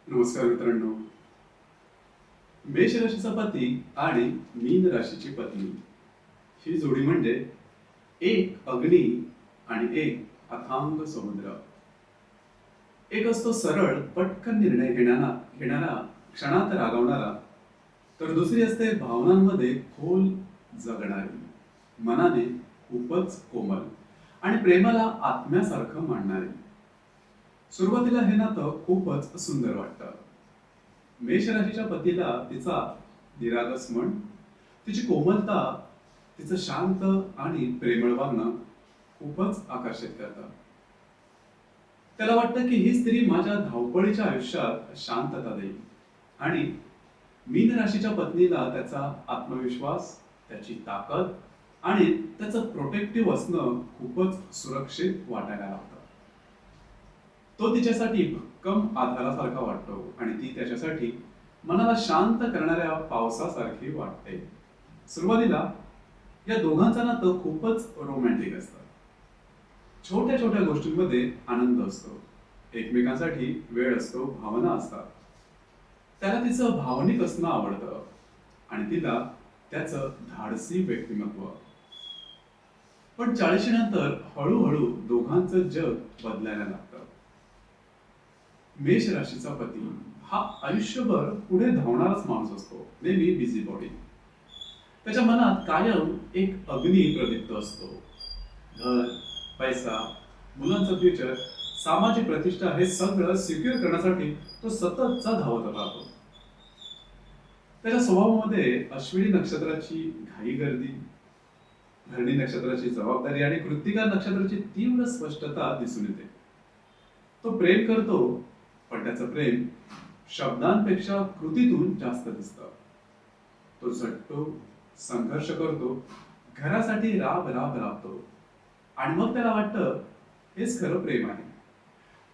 नमस्कार मित्रांनो. मेष राशीचा पती आणि मीन राशीची पत्नी ही जोडी म्हणजे एक अग्नी आणि एक अथांग समुद्र. एक असतो सरळ पटकन निर्णय घेणारा, क्षणात रागवणारा, तर दुसरी असते भावनांमध्ये खोल जगणारी, मनाने खूपच कोमल आणि प्रेमाला आत्म्यासारखं मानणारी. सुरुवातीला हे नातं खूपच सुंदर वाटतं. मेष राशीच्या पतीला तिचा निरागस मन, तिची कोमलता, तिचं शांत आणि प्रेमळ वागणं खूपच आकर्षित करतं. त्याला वाटतं की ही स्त्री माझ्या धावपळीच्या आयुष्यात शांतता देईल. आणि मीन राशीच्या पत्नीला त्याचा आत्मविश्वास, त्याची ताकद आणि त्याचं प्रोटेक्टिव्ह असणं खूपच सुरक्षित वाटायला लागतं. तो तिच्यासाठी भक्कम आधारासारखा वाटतो आणि ती त्याच्यासाठी मनाला शांत करणाऱ्या पावसासारखी वाटते. सुरुवातीला या दोघांचं नातं खूपच रोमॅन्टिक असतं. छोट्या छोट्या गोष्टींमध्ये आनंद असतो, एकमेकांसाठी वेळ असतो, भावना असतात. त्याला तिचं भावनिक असणं आवडतं आणि तिला त्याचं धाडसी व्यक्तिमत्व. पण 40 नंतर हळूहळू दोघांचं जग बदलायला लागतं. मेष राशीचा पती हा आयुष्यभर पुढे धावणाराच माणूस असतो, नेहमी बिझी बॉडी. त्याच्या मनात कायम एक अग्नी प्रदीप्त असतो. घर, पैसा, मुलांचं फ्युचर, सामाजिक प्रतिष्ठा हे सगळं सिक्युअर करण्यासाठी तो सततचा धावत राहतो. त्याच्या स्वभावामध्ये अश्विनी नक्षत्राची घाई गर्दी, भरणी नक्षत्राची जबाबदारी आणि कृत्तिका नक्षत्राची तीव्र स्पष्टता दिसून येते. तो प्रेम करतो, पण त्याचं प्रेम शब्दांपेक्षा कृतीतून जास्त दिसतं. तो झटतो, संघर्ष करतो, घरासाठी राब राब राबतो आणि मग त्याला वाटतं हेच खरं प्रेम आहे.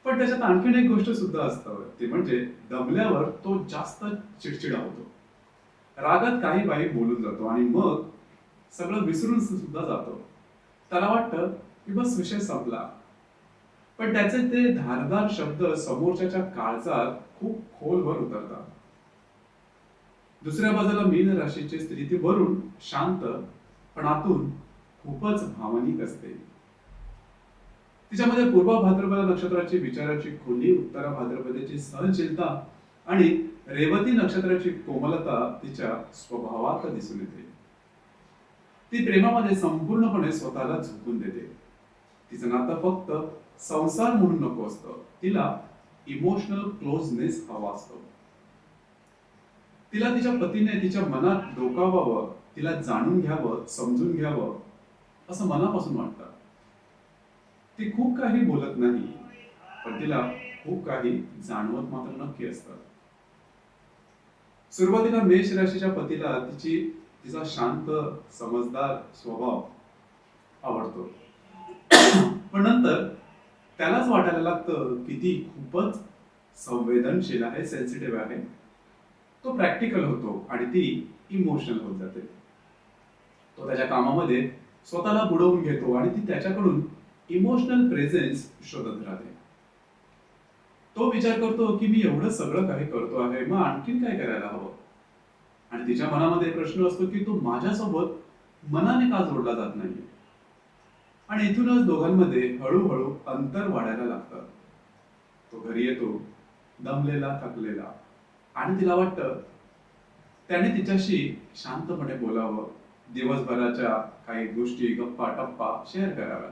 पण त्याच्यात आणखीन एक गोष्ट सुद्धा असतं, ते म्हणजे दमल्यावर तो जास्त चिडचिडा होतो. रागात काही बाई बोलून जातो आणि मग सगळं विसरून सुद्धा जातो. त्याला वाटतं की बस विषय संपला. पण त्याचे ते धारदार शब्द समोरच्याच्या काळजात खूप खोलवर उतरतात. दुसऱ्या बाजूला मीन राशीची स्त्री ती वरून शांत पण आतून खूपच भावनिक असते. तिच्यामध्ये पूर्व भाद्रपद नक्षत्राची विचाराची खोली, उत्तर भाद्रपदाची सहनशीलता आणि रेवती नक्षत्राची कोमलता तिच्या स्वभावात दिसून येते. ती प्रेमामध्ये संपूर्णपणे स्वतःला झोकून देते. तिचं नातं फक्त संसार म्हणून नको असतं, तिला इमोशनल क्लोजनेस हवा असतो. तिला तिच्या पतीने तिच्या मनात डोकावावं, तिला जाणून घ्यावं, समजून घ्यावं असं मनापासून वाटतं. ती खूप काही बोलत नाही, पण तिला खूप काही जाणवत मात्र नक्की असतं. सुरुवातीला मेष राशीच्या पतीला तिचा शांत, समजदार स्वभाव आवडतो. पण नंतर त्यालाच वाटायला लागतं की ती खूपच संवेदनशील आहे, सेन्सिटिव्ह आहे. तो प्रॅक्टिकल होतो आणि ती इमोशनल होत जाते. तो त्याच्या कामामध्ये स्वतःला बुडवून घेतो आणि ती त्याच्याकडून इमोशनल प्रेझेन्स शोधत राहते. तो विचार करतो की मी एवढं सगळं काही करतो आहे, मग आणखीन काय करायला हवं. आणि तिच्या मनामध्ये प्रश्न असतो की तो माझ्यासोबत मनाने का जोडला जात नाही. आणि इथूनच दोघांमध्ये हळूहळू अंतर वाढायला लागतं. तो घरी येतो दमलेला, थकलेला, आणि तिला वाटतं त्याने तिच्याशी शांतपणे बोलावं, दिवसभराच्या काही गोष्टी, गप्पा टप्पा शेअर कराव्या,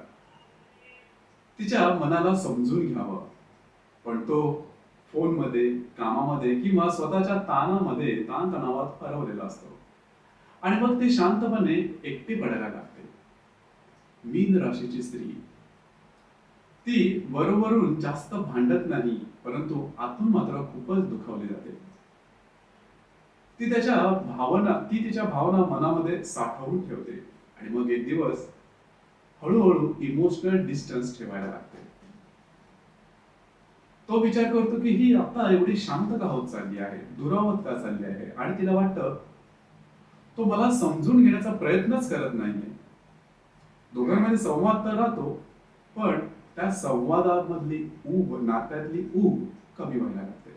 तिच्या मनाला समजून घ्यावं. पण तो फोनमध्ये, कामामध्ये किंवा स्वतःच्या ताणतणावात हरवलेला असतो आणि मग ती शांतपणे एकटी पडायला लागते. मीन राशीची स्त्री ती वरून जास्त भांडत नाही, परंतु आतून मात्र खूपच दुखावली जाते. ती तिच्या भावना मनामध्ये साठवून ठेवते आणि मग एक दिवस हळूहळू इमोशनल डिस्टन्स ठेवायला लागते. तो विचार करतो की ही आता एवढी शांत का होत चालली आहे, दुरावत का चालली आहे, आणि तिला वाटतं तो मला समजून घेण्याचा प्रयत्नच करत नाहीये. दोघांमध्ये संवाद तर राहतो, पण त्या संवादामधली नात्यातली ऊब कमी व्हायला लागते.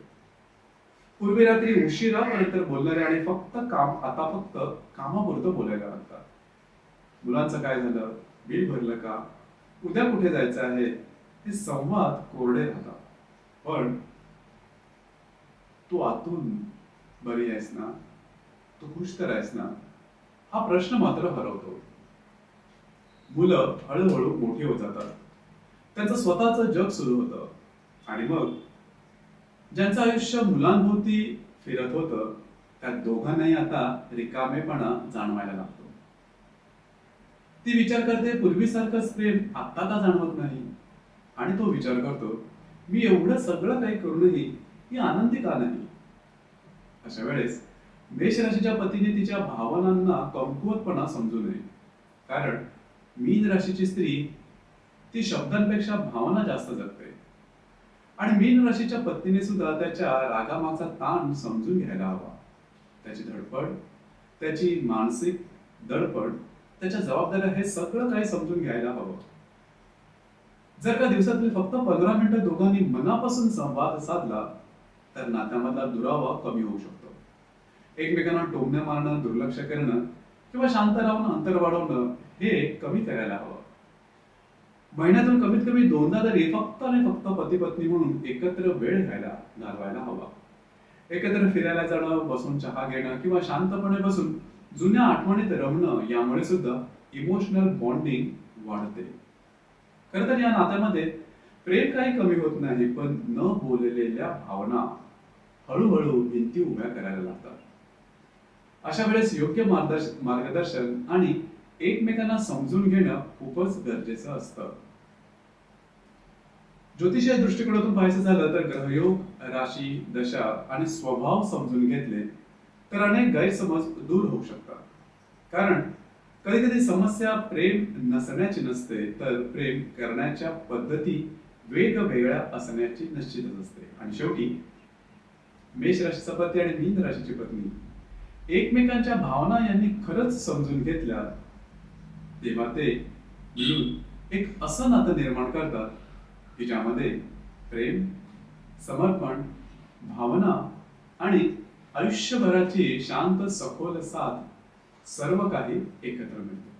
पूर्वी रात्री उशिरापर्यंत बोलणारे आणि फक्त काम आता फक्त कामापुरतं बोलायला लागतात. मुलांचं काय झालं, बिल भरलं का, उद्या कुठे जायचं आहे, हे संवाद कोरडे राहतात. पण तू आतून बरी आहेस ना, तू खुश तर आहेस ना, हा प्रश्न मात्र हरवतो. मुलं हळूहळू मोठी होत जातात, त्यांचं स्वतःचं जग सुरू होतं आणि मग ज्यांचं आयुष्य मुलांभोवती फिरत होतं त्या दोघांनाही आता रिकामेपणा जाणवायला लागतो. ती विचार करते पूर्वीसारखंच प्रेम आता का जाणवत नाही, आणि तो विचार करतो मी एवढं सगळं काही करूनही ती आनंदी का नाही. अशा वेळेस मेष राशीच्या पतीने तिच्या भावनांना कमकुवतपणा समजू नये. कारण मीन राशीची स्त्री ती शब्दांपेक्षा भावना जास्त जगते. आणि मीन राशीच्या पत्नीने सुद्धा त्याच्या रागामागचा ताण समजून घ्यायला हवा. त्याची धडपड, त्याची मानसिक दडपड, त्याच्या जबाबदाऱ्या हे सगळं काही समजून घ्यायला हवं. जर का दिवसातील फक्त 15 मिनिटं दोघांनी मनापासून संवाद साधला तर नात्यामधला दुरावा कमी होऊ शकतो. एकमेकांना टोमणे मारणं, दुर्लक्ष करणं किंवा शांत राहून अंतर वाढवणं हे कमी करायला हवं. महिन्यातून कमीत कमी 2दा तरी फक्त आणि फक्त पती पत्नी म्हणून एकत्र वेळ घालवायला हवा. एकत्र फिरायला जाणं, बसून चहा घेणं किंवा शांतपणे बसून जुन्या आठवणीत रमणं यामुळे सुद्धा इमोशनल बॉन्डिंग वाढते. खरं तर या नात्यामध्ये प्रेम काही कमी होत नाही, पण न बोललेल्या भावना हळूहळू भिंती उभ्या करायला लागतात. अशा वेळेस योग्य मार्गदर्शन आणि एकमेकांना समजून घेणं खूपच गरजेचं असतं. ज्योतिषीय दृष्टिकोनातून पाहायचं झालं तर ग्रहयोग, राशी, दशा आणि स्वभाव समजून घेतले तर अनेक गैरसमज दूर होऊ शकतात. कारण कधी कधी समस्या प्रेम नसण्याची नसते, तर प्रेम करण्याच्या पद्धती वेगवेगळ्या असण्याची निश्चितच असते. आणि शेवटी मेष राशीचा पती आणि मीन राशीची पत्नी एकमेकांच्या भावना यांनी खरंच समजून घेतल्या तेव्हा ते मिळून एक असं नातं निर्माण करतात की ज्यामध्ये प्रेम, समर्पण, भावना आणि आयुष्यभराची शांत सखोल साथ सर्व काही एकत्र मिळते.